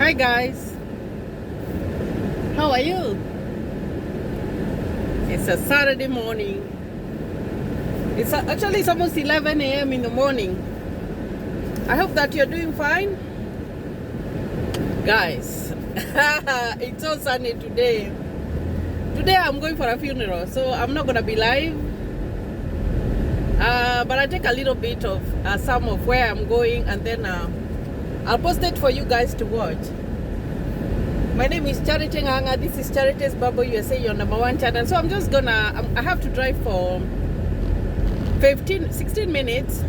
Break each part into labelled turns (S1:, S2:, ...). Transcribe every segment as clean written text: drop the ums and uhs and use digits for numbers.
S1: Hi guys, how are you? It's a Saturday morning. Actually it's almost 11 a.m. in the morning. I hope that you're doing fine. Guys, it's so sunny today. Today I'm going for a funeral, so I'm not gonna be live. But I take a little bit of some of where I'm going, and then I'll post it for you guys to watch. My name is Charity Nganga. This is Charity's Bubble USA, your #1 channel. So I'm just gonna, I have to drive for 16 minutes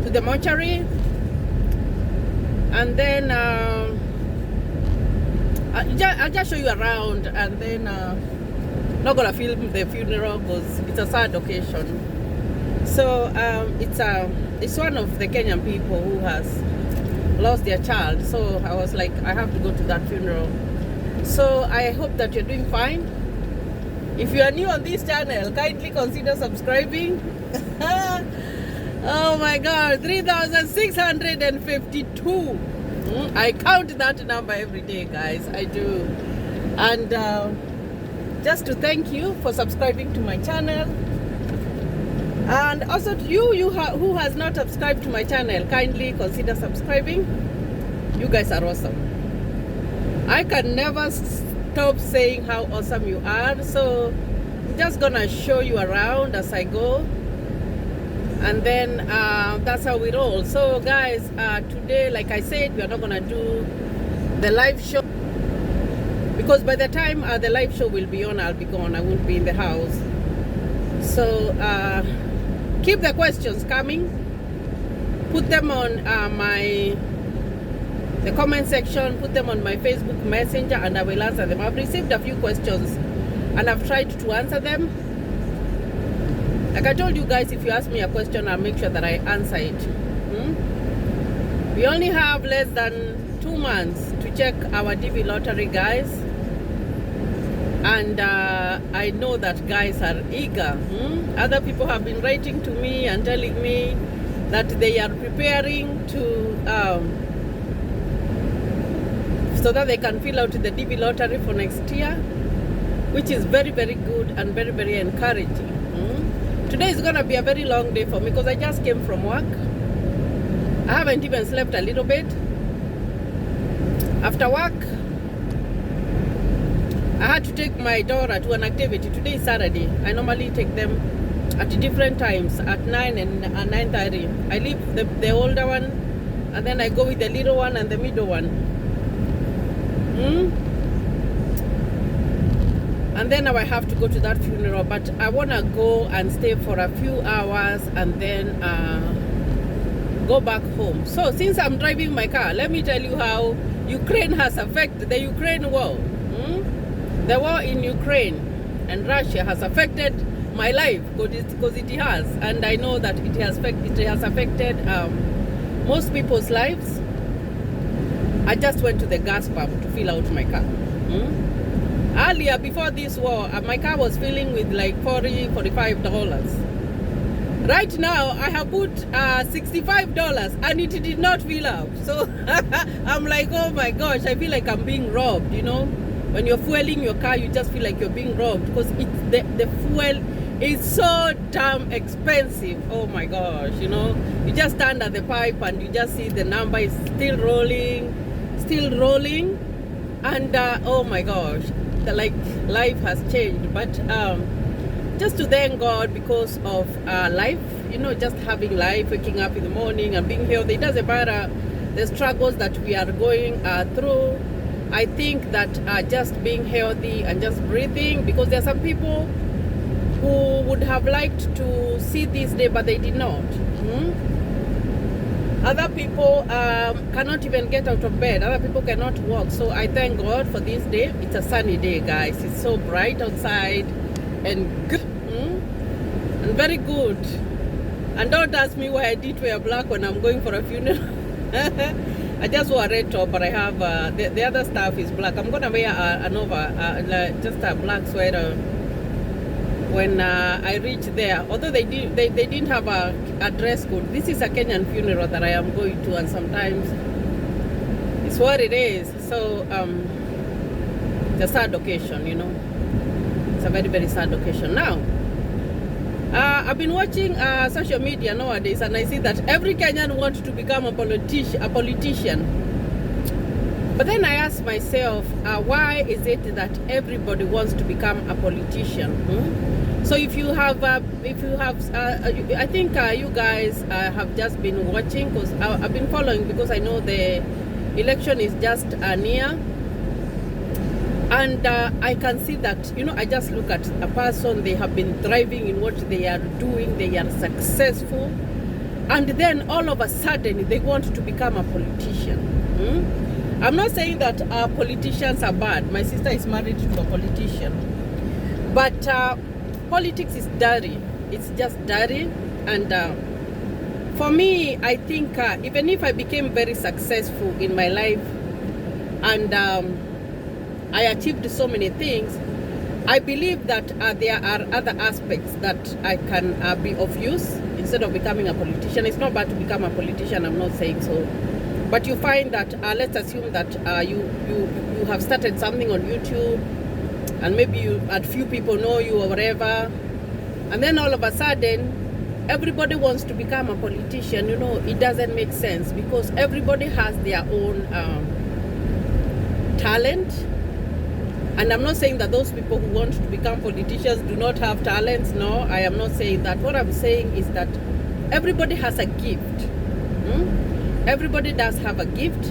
S1: to the mortuary. And then I'll just show you around, and then not gonna film the funeral because it's a sad occasion. So it's one of the Kenyan people who has lost their child, so I was like, I have to go to that funeral. So I hope that you're doing fine. If you are new on this channel, kindly consider subscribing. Oh my god, 3,652. I count that number every day, guys. I do. And just to thank you for subscribing to my channel. And also to you who has not subscribed to my channel, kindly consider subscribing. You guys are awesome. I can never stop saying how awesome you are. So I'm just gonna show you around as I go. And then that's how we roll. So guys, today, like I said, we are not gonna do the live show, because by the time the live show will be on, I'll be gone. I won't be in the house. So keep the questions coming. Put them on the comment section. Put them on my Facebook Messenger, and I will answer them. I've received a few questions, and I've tried to answer them. Like I told you guys, if you ask me a question, I'll make sure that I answer it. We only have less than 2 months to check our DV lottery, guys. And I know that guys are eager. Other people have been writing to me and telling me that they are preparing to so that they can fill out the DV lottery for next year, which is very, very good and very, very encouraging. Today is gonna be a very long day for me because I just came from work. I haven't even slept a little bit. After work, I had to take my daughter to an activity. Today is Saturday. I normally take them at different times, at 9 and 9:30. I leave the older one, and then I go with the little one and the middle one. And then now I have to go to that funeral, but I want to go and stay for a few hours and then go back home. So since I'm driving my car, let me tell you how Ukraine has affected the Ukraine war. The war in Ukraine and Russia has affected my life, because it has, and I know that it has affected most people's lives. I just went to the gas pump to fill out my car. Earlier, before this war, my car was filling with like $45. Right now, I have put $65 and it did not fill up. So I'm like, oh my gosh, I feel like I'm being robbed, you know. When you're fueling your car, you just feel like you're being robbed, because the fuel is so damn expensive. Oh my gosh, you know. You just stand at the pipe and you just see the number is still rolling. And oh my gosh, like life has changed. But just to thank God because of life, you know, just having life, waking up in the morning and being healthy. It doesn't matter the struggles that we are going through. I think that just being healthy and just breathing, because there are some people who would have liked to see this day, but they did not. Other people cannot even get out of bed. Other people cannot walk. So I thank God for this day. It's a sunny day, guys. It's so bright outside and good, and very good. And don't ask me why I did wear black when I'm going for a funeral. I just wore a red top, but I have the other stuff is black. I'm gonna wear just a black sweater when I reach there. Although they didn't have a dress code. This is a Kenyan funeral that I am going to, and sometimes It's what it is. So it's a sad occasion, you know. It's a very, very sad occasion. Now, I've been watching social media nowadays, and I see that every Kenyan wants to become a politician. But then I ask myself, why is it that everybody wants to become a politician? So if you have, I think you guys have just been watching, because I've been following, because I know the election is just near. And I can see that, you know, I just look at a person, they have been thriving in what they are doing, they are successful, and then all of a sudden they want to become a politician. I'm not saying that politicians are bad. My sister is married to a politician. But politics is dirty. It's just dirty. And for me, I think even if I became very successful in my life and I achieved so many things, I believe that there are other aspects that I can be of use instead of becoming a politician. It's not bad to become a politician, I'm not saying so. But you find that, let's assume that you have started something on YouTube, and maybe a few people know you or whatever, and then all of a sudden, everybody wants to become a politician. You know, it doesn't make sense, because everybody has their own talent. And I'm not saying that those people who want to become politicians do not have talents. No, I am not saying that. What I'm saying is that everybody has a gift. Everybody does have a gift.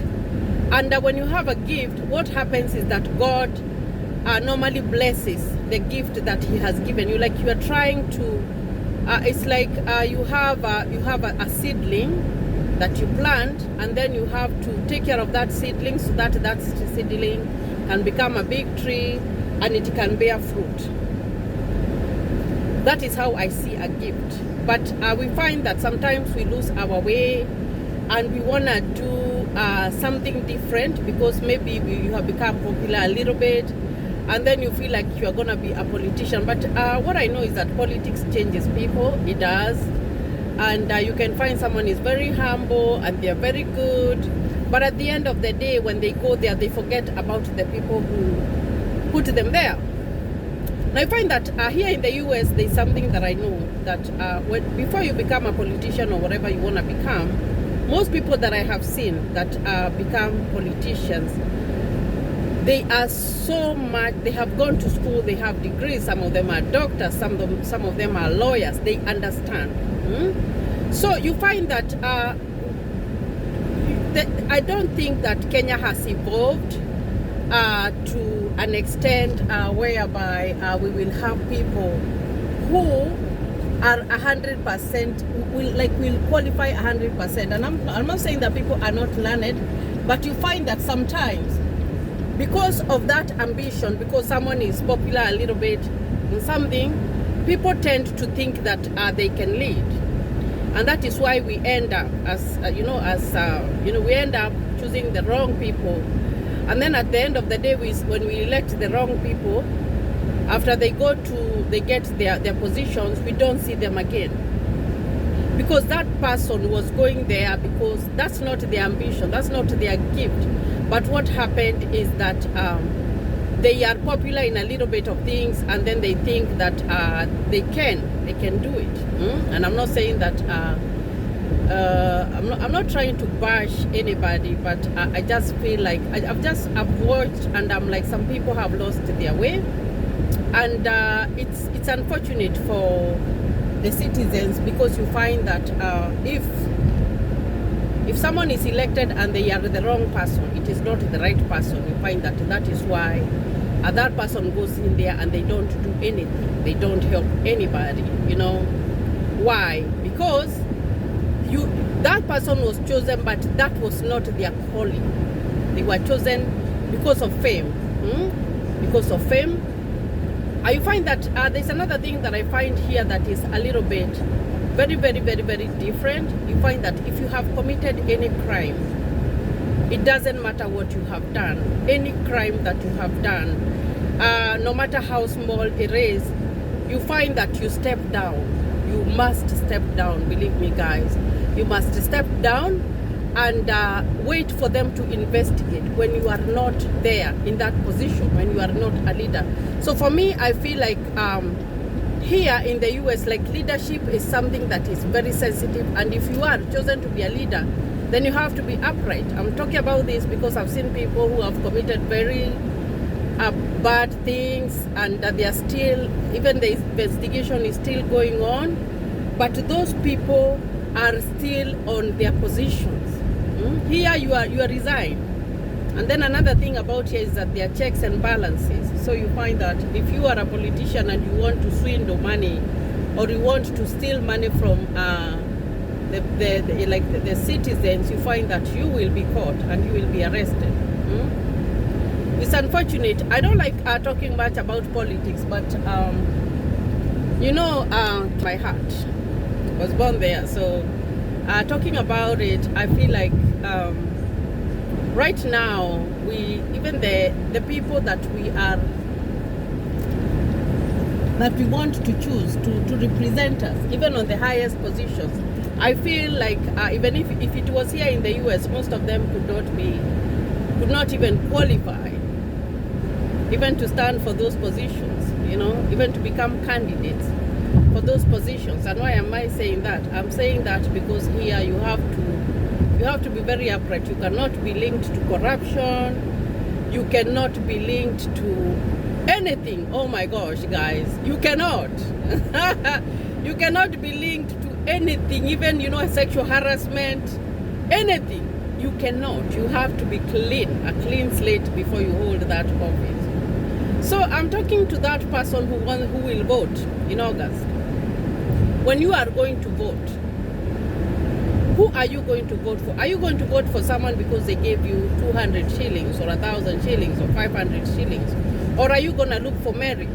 S1: And when you have a gift, what happens is that God normally blesses the gift that He has given you. Like you are trying to, it's like you have a seedling that you plant, and then you have to take care of that seedling so that that seedling can become a big tree and it can bear fruit. That is how I see a gift. But we find that sometimes we lose our way and we want to do something different, because maybe you have become popular a little bit and then you feel like you are going to be a politician. But what I know is that politics changes people. It does. And you can find someone is very humble and they're very good, but at the end of the day, when they go there, they forget about the people who put them there. Now I find that here in the US, there's something that I know, that before you become a politician or whatever you want to become, most people that I have seen that become politicians, they are so much, they have gone to school, they have degrees, some of them are doctors, some of them are lawyers, they understand. So you find that I don't think that Kenya has evolved to an extent whereby we will have people who are 100%, will qualify 100%. And I'm not saying that people are not learned, but you find that sometimes, because of that ambition, because someone is popular a little bit in something, people tend to think that they can lead. And that is why we end up we end up choosing the wrong people. And then at the end of the day, when we elect the wrong people, after they get their positions, we don't see them again. Because that person was going there because that's not their ambition, that's not their gift. But what happened is that they are popular in a little bit of things, and then they think that they can do it. And I'm not saying that I'm not trying to bash anybody, but I just feel like I've watched, and I'm like, some people have lost their way, and it's unfortunate for the citizens, because you find that if someone is elected and they are the wrong person, it is not the right person, you find that is why that person goes in there and they don't do anything. They don't help anybody, you know. Why? Because that person was chosen, but that was not their calling. They were chosen because of fame. Because of fame. You find that there's another thing that I find here that is a little bit very, very, very, very different. You find that if you have committed any crime, it doesn't matter what you have done. Any crime that you have done, no matter how small it is, you find that you step down. You must step down, believe me guys. You must step down, and wait for them to investigate when you are not there in that position, when you are not a leader. So for me, I feel like here in the US, like leadership is something that is very sensitive, and if you are chosen to be a leader, then you have to be upright. I'm talking about this because I've seen people who have committed very bad things, and they are still, even the investigation is still going on, but those people are still on their positions. Here you are resigned. And then another thing about here is that there are checks and balances. So you find that if you are a politician and you want to swindle money, or you want to steal money from the citizens, you find that you will be caught and you will be arrested. It's unfortunate. I don't like talking much about politics, but you know, my heart was born there. So talking about it, I feel like right now, even the people that we want to choose to represent us, even on the highest positions, I feel like even if it was here in the US, most of them could not even qualify even to stand for those positions, you know, even to become candidates for those positions. And why am I saying that? I'm saying that because here you have to be very upright. You cannot be linked to corruption. You cannot be linked to anything. Oh my gosh, guys, you cannot. You cannot be linked to anything, even, you know, sexual harassment, anything. You cannot. You have to be clean, a clean slate before you hold that office. So I'm talking to that person who will vote in August. When you are going to vote, who are you going to vote for? Are you going to vote for someone because they gave you 200 shillings or 1,000 shillings or 500 shillings? Or are you going to look for merit?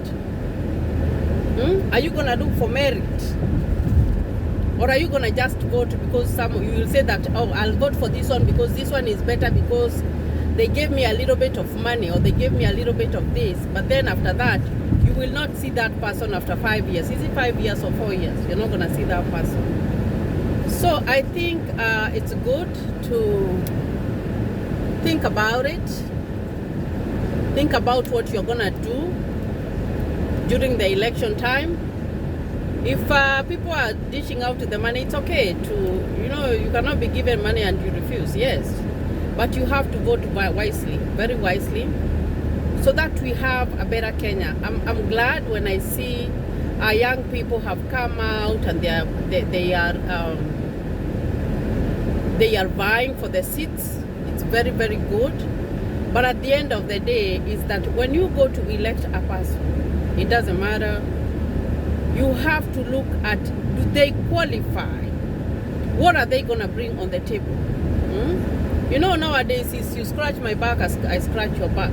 S1: Are you going to look for merit? Or are you going to just vote because you will say that, oh, I'll vote for this one because this one is better because they gave me a little bit of money, or they gave me a little bit of this, but then after that, you will not see that person after 5 years. Is it 5 years or 4 years? You're not going to see that person. So I think it's good to think about it. Think about what you're going to do during the election time. If people are dishing out the money, it's okay to, you know, you cannot be given money and you refuse, yes. But you have to vote wisely, very wisely, so that we have a better Kenya. I'm glad when I see young people have come out and they are vying for the seats. It's very, very good. But at the end of the day, is that when you go to elect a person, it doesn't matter. You have to look at, do they qualify? What are they going to bring on the table? You know, nowadays, if you scratch my back, I scratch your back.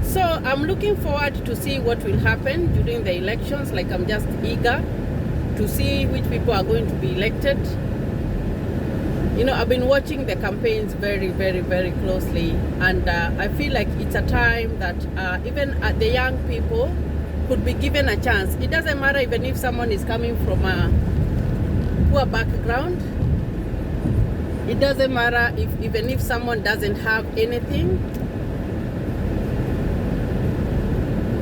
S1: So I'm looking forward to see what will happen during the elections. Like, I'm just eager to see which people are going to be elected. You know, I've been watching the campaigns very, very, very closely. And I feel like it's a time that even the young people could be given a chance. It doesn't matter even if someone is coming from a poor background. It doesn't matter even if someone doesn't have anything.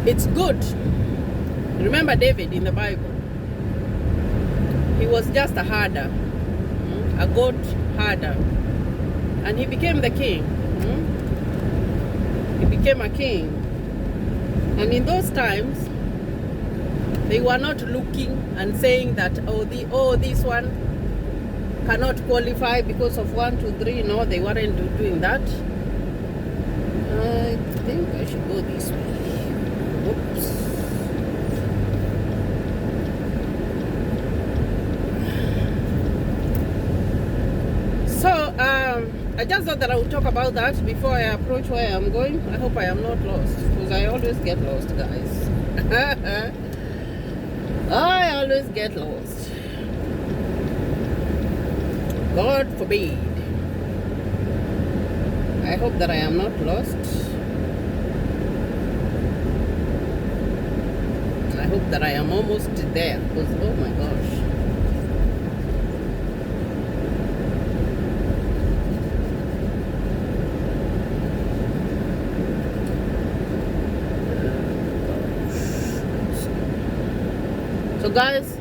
S1: It's good. Remember David in the Bible. He was just a herder, a goat herder, and he became the king. He became a king. And in those times, they were not looking and saying that, oh, this one cannot qualify because of 1, 2, 3. No, they weren't doing that. I think I should go this way. Oops. So I just thought that I would talk about that before I approach where I'm going. I hope I am not lost, because I always get lost, guys. I always get lost. God forbid. I hope that I am not lost. I hope that I am almost there, because oh my gosh. So guys,